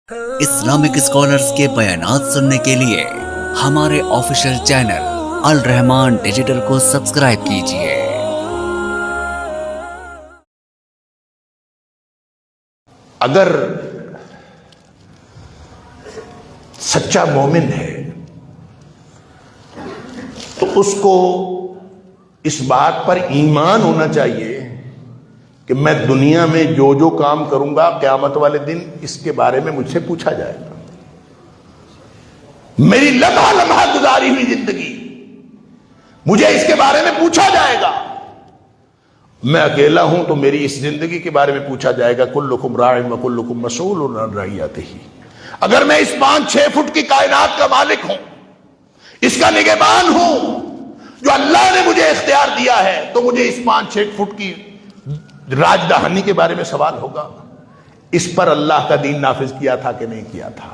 Islamic scholars کے بیانات سننے کے لیے ہمارے آفیشیل چینل الرحمان ڈیجیٹل کو سبسکرائب کیجئے۔ اگر سچا مومن ہے تو اس کو اس بات پر ایمان ہونا چاہیے کہ میں دنیا میں جو جو کام کروں گا قیامت والے دن اس کے بارے میں مجھ سے پوچھا جائے گا۔ میری لمحہ لمحہ گزاری ہوئی زندگی مجھے اس کے بارے میں پوچھا جائے گا۔ میں اکیلا ہوں تو میری اس زندگی کے بارے میں پوچھا جائے گا۔ کلکم راع وکلکم مسئول عن رعیتہ۔ اگر میں اس 5-6 فٹ کی کائنات کا مالک ہوں، اس کا نگہبان ہوں، جو اللہ نے مجھے اختیار دیا ہے، تو مجھے اس 5-6 فٹ کی راج دہانی کے بارے میں سوال ہوگا۔ اس پر اللہ کا دین نافذ کیا تھا کہ نہیں کیا تھا۔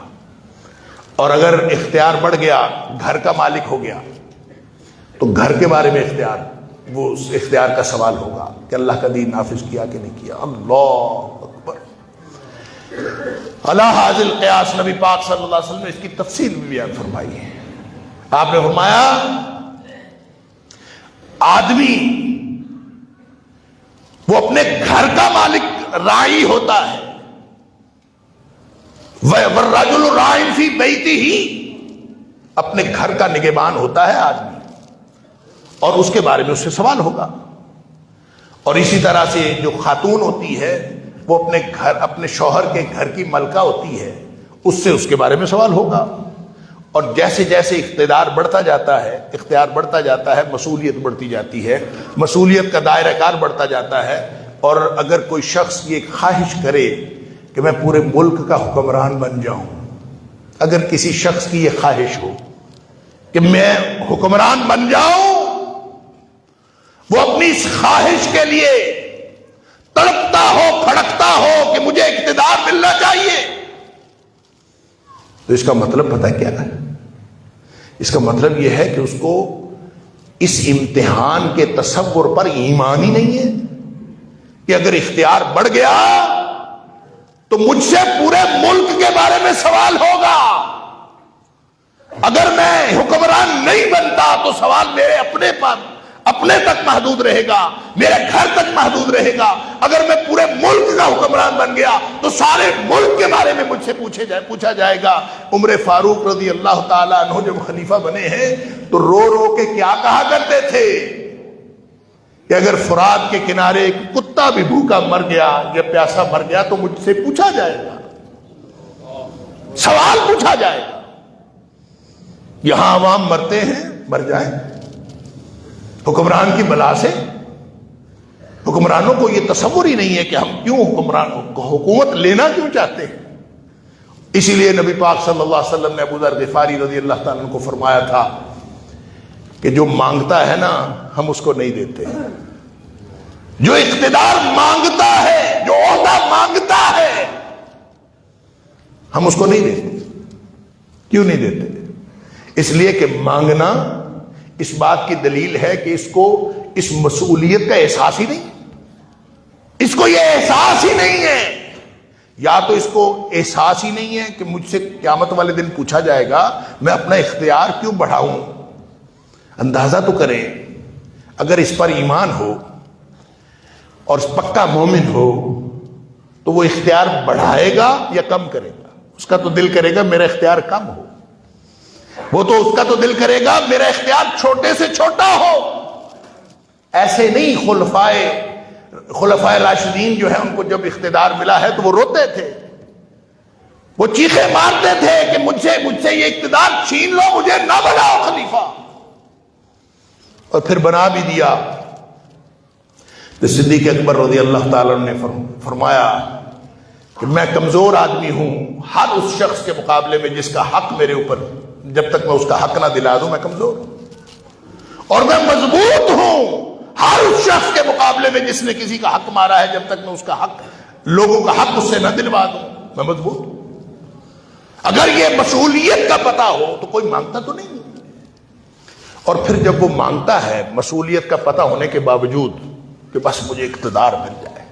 اور اگر اختیار بڑھ گیا، گھر کا مالک ہو گیا، تو گھر کے بارے میں وہ اس اختیار کا سوال ہوگا کہ اللہ کا دین نافذ کیا کہ نہیں کیا۔ اللہ اکبر۔ علی ھذا القیاس نبی پاک صلی اللہ علیہ وسلم نے اس کی تفصیل بھی بیان فرمائی ہے۔ آپ نے فرمایا آدمی وہ اپنے گھر کا مالک راعی ہوتا ہے، وَالرَّجُلُ رَاعٍ فِي بَيْتِهِ، اپنے گھر کا نگہبان ہوتا ہے آدمی، اور اس کے بارے میں اس سے سوال ہوگا۔ اور اسی طرح سے جو خاتون ہوتی ہے وہ اپنے شوہر کے گھر کی ملکہ ہوتی ہے، اس سے اس کے بارے میں سوال ہوگا۔ اور جیسے جیسے اقتدار بڑھتا جاتا ہے، اختیار بڑھتا جاتا ہے، مسئولیت بڑھتی جاتی ہے، مسئولیت کا دائرہ کار بڑھتا جاتا ہے۔ اور اگر کوئی شخص یہ خواہش کرے کہ میں پورے ملک کا حکمران بن جاؤں، اگر کسی شخص کی یہ خواہش ہو کہ میں حکمران بن جاؤں، وہ اپنی اس خواہش کے لیے تڑپتا ہو، پھڑکتا ہو کہ مجھے اقتدار ملنا چاہیے، تو اس کا مطلب پتہ کیا ہے؟ اس کا مطلب یہ ہے کہ اس کو اس امتحان کے تصور پر ایمان ہی نہیں ہے کہ اگر اختیار بڑھ گیا تو مجھ سے پورے ملک کے بارے میں سوال ہوگا۔ اگر میں حکمران نہیں بنتا تو سوال میرے اپنے تک محدود رہے گا، میرے گھر تک محدود رہے گا۔ اگر میں پورے ملک کا حکمران بن گیا تو سارے ملک کے بارے میں مجھ سے پوچھا جائے گا۔ عمر فاروق رضی اللہ تعالیٰ عنہ جب خلیفہ بنے ہیں تو رو رو کے کیا کہا کرتے تھے کہ اگر فرات کے کنارے ایک کتا بھی بھوکا مر گیا یا پیاسا مر گیا تو مجھ سے پوچھا جائے گا، سوال پوچھا جائے گا۔ یہاں عوام مرتے ہیں، مر جائیں، حکمران کی بلا سے۔ حکمرانوں کو یہ تصور ہی نہیں ہے کہ ہم کیوں حکومت لینا کیوں چاہتے ہیں۔ اسی لیے نبی پاک صلی اللہ علیہ وسلم نے ابو ذر غفاری رضی اللہ تعالیٰ عنہ کو فرمایا تھا کہ جو مانگتا ہے نا ہم اس کو نہیں دیتے، جو اقتدار مانگتا ہے، جو عہدہ مانگتا ہے، ہم اس کو نہیں دیتے۔ کیوں نہیں دیتے؟ اس لیے کہ مانگنا اس بات کی دلیل ہے کہ اس کو اس مسئولیت کا احساس ہی نہیں، اس کو یہ احساس ہی نہیں ہے۔ یا تو اس کو احساس ہی نہیں ہے کہ مجھ سے قیامت والے دن پوچھا جائے گا، میں اپنا اختیار کیوں بڑھاؤں۔ اندازہ تو کریں، اگر اس پر ایمان ہو اور پکا مومن ہو تو وہ اختیار بڑھائے گا یا کم کرے گا؟ اس کا تو دل کرے گا میرا اختیار کم ہو، وہ تو اس کا تو دل کرے گا میرا اختیار چھوٹے سے چھوٹا ہو۔ ایسے نہیں، خلفائے راشدین جو ہے ان کو جب اقتدار ملا ہے تو وہ روتے تھے، وہ چیخیں مارتے تھے کہ مجھ سے یہ اقتدار چھین لو، مجھے نہ بناؤ خلیفہ۔ اور پھر بنا بھی دیا تو صدیق اکبر رضی اللہ تعالیٰ نے فرمایا کہ میں کمزور آدمی ہوں، ہر اس شخص کے مقابلے میں جس کا حق میرے اوپر، جب تک میں اس کا حق نہ دلا دوں میں کمزور ہوں، اور میں مضبوط ہوں ہر اس شخص کے مقابلے میں جس نے کسی کا حق مارا ہے، جب تک میں اس کا حق، لوگوں کا حق اس سے نہ دلوا دوں میں مضبوط ہوں۔ اگر یہ مسئولیت کا پتہ ہو تو کوئی مانگتا تو نہیں۔ اور پھر جب وہ مانگتا ہے مسئولیت کا پتہ ہونے کے باوجود کہ بس مجھے اقتدار مل جائے،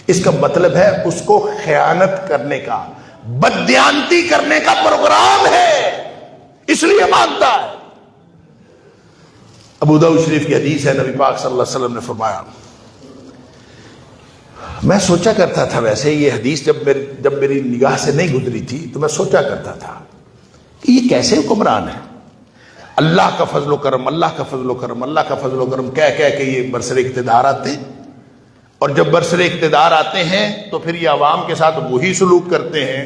اس کا مطلب ہے اس کو خیانت کرنے کا، بددیانتی کرنے کا پروگرام ہے، اس لیے مانتا ہے۔ ابو داؤد شریف کی حدیث ہے، نبی پاک صلی اللہ علیہ وسلم نے فرمایا، میں سوچا کرتا تھا، ویسے یہ حدیث جب میری نگاہ سے نہیں گزری تھی تو میں سوچا کرتا تھا کہ یہ کیسے حکمران ہے، اللہ کا فضل و کرم، اللہ کا فضل و کرم، اللہ کا فضل و کرم کہہ کے یہ برسر اقتدار آتے، اور جب برسر اقتدار آتے ہیں تو پھر یہ عوام کے ساتھ وہی سلوک کرتے ہیں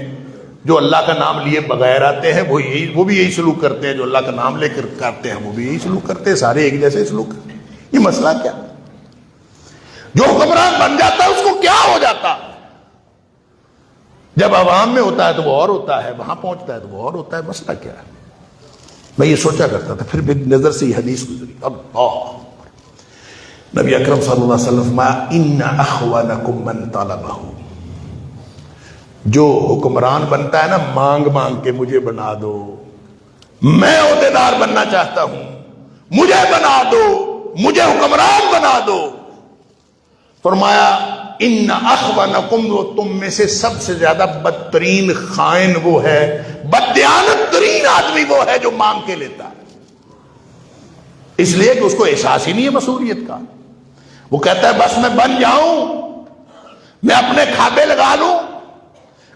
جو اللہ کا نام لیے بغیر آتے ہیں، وہ بھی یہی سلوک کرتے ہیں، جو اللہ کا نام لے کر کرتے ہیں وہ بھی یہی سلوک کرتے ہیں، سارے ایک جیسے سلوک کرتے ہیں۔ یہ مسئلہ کیا؟ جو حکمران بن جاتا ہے اس کو کیا ہو جاتا ہے؟ جب عوام میں ہوتا ہے تو وہ اور ہوتا ہے، وہاں پہنچتا ہے تو وہ اور ہوتا ہے، مسئلہ کیا ہے؟ میں یہ سوچا کرتا تھا، پھر میری نظر سے یہ حدیث گزری، اللہ نبی اکرم صلی اللہ علیہ وسلم فرمایا ان اخوانکم من طلبہ، جو حکمران بنتا ہے نا مانگ مانگ کے مجھے بنا دو، میں عہدیدار بننا چاہتا ہوں، مجھے بنا دو، مجھے حکمران بنا دو، فرمایا ان اخوانکم، وہ تم میں سے سب سے زیادہ بدترین خائن وہ ہے، بددیانت ترین آدمی وہ ہے جو مانگ کے لیتا ہے، اس لیے کہ اس کو احساس ہی نہیں ہے مسئولیت کا۔ وہ کہتا ہے بس میں بن جاؤں، میں اپنے کھابے لگا لوں،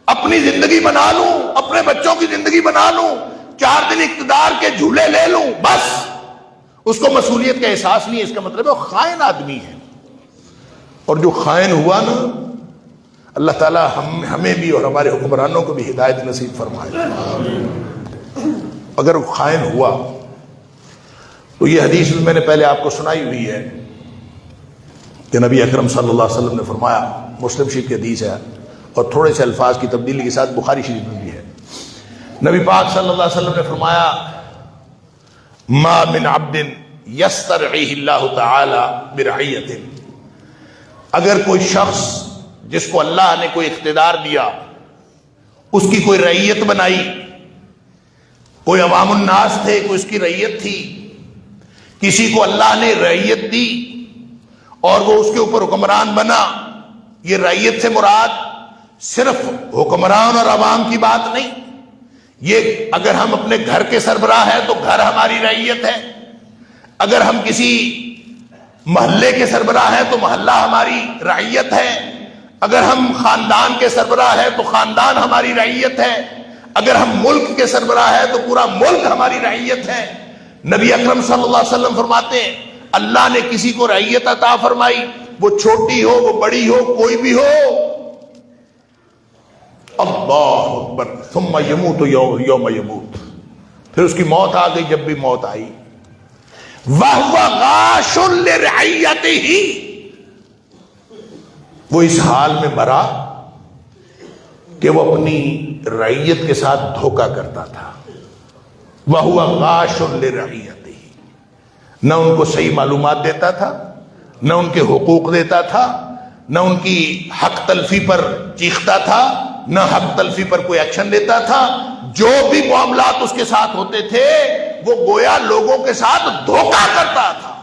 اپنی زندگی بنا لوں، اپنے بچوں کی زندگی بنا لوں، 4 دن اقتدار کے جھولے لے لوں، بس اس کو مسئولیت کا احساس نہیں ہے۔ اس کا مطلب ہے وہ خائن آدمی ہے، اور جو خائن ہوا نا، اللہ تعالی ہمیں بھی اور ہمارے حکمرانوں کو بھی ہدایت نصیب فرمائے۔ اگر وہ خائن ہوا تو یہ حدیث میں نے پہلے آپ کو سنائی ہوئی ہے کہ نبی اکرم صلی اللہ علیہ وسلم نے فرمایا، مسلم شریف کی حدیث ہے اور تھوڑے سے الفاظ کی تبدیلی کے ساتھ بخاری شریف میں بھی ہے، نبی پاک صلی اللہ علیہ وسلم نے فرمایا ما من عبد یسترعیہ اللہ تعالی برعیۃ، اگر کوئی شخص جس کو اللہ نے کوئی اقتدار دیا، اس کی کوئی رعیت بنائی، کوئی عوام الناس تھے، کوئی اس کی رعیت تھی، کسی کو اللہ نے رعیت دی اور وہ اس کے اوپر حکمران بنا، یہ رعیت سے مراد صرف حکمران اور عوام کی بات نہیں، یہ اگر ہم اپنے گھر کے سربراہ ہیں تو گھر ہماری رعیت ہے، اگر ہم کسی محلے کے سربراہ ہیں تو محلہ ہماری رعیت ہے، اگر ہم خاندان کے سربراہ ہیں تو خاندان ہماری رعیت ہے، اگر ہم ملک کے سربراہ ہیں تو پورا ملک ہماری رعیت ہے۔ نبی اکرم صلی اللہ علیہ وسلم فرماتے ہیں اللہ نے کسی کو رعیت عطا فرمائی، وہ چھوٹی ہو، وہ بڑی ہو، کوئی بھی ہو، اللہ اکبر، ثم یموت یوم یموت، پھر اس کی موت آ گئی جب بھی موت آئی، وَهُوَ غَاشٌ لِرَعِيَّتِهِ، وہ اس حال میں مرا کہ وہ اپنی رعیت کے ساتھ دھوکہ کرتا تھا، وَهُوَ غَاشٌ لِرَعِيَّتِهِ، نہ ان کو صحیح معلومات دیتا تھا، نہ ان کے حقوق دیتا تھا، نہ ان کی حق تلفی پر چیختا تھا، نہ حق تلفی پر کوئی ایکشن لیتا تھا، جو بھی معاملات اس کے ساتھ ہوتے تھے وہ گویا لوگوں کے ساتھ دھوکہ کرتا تھا۔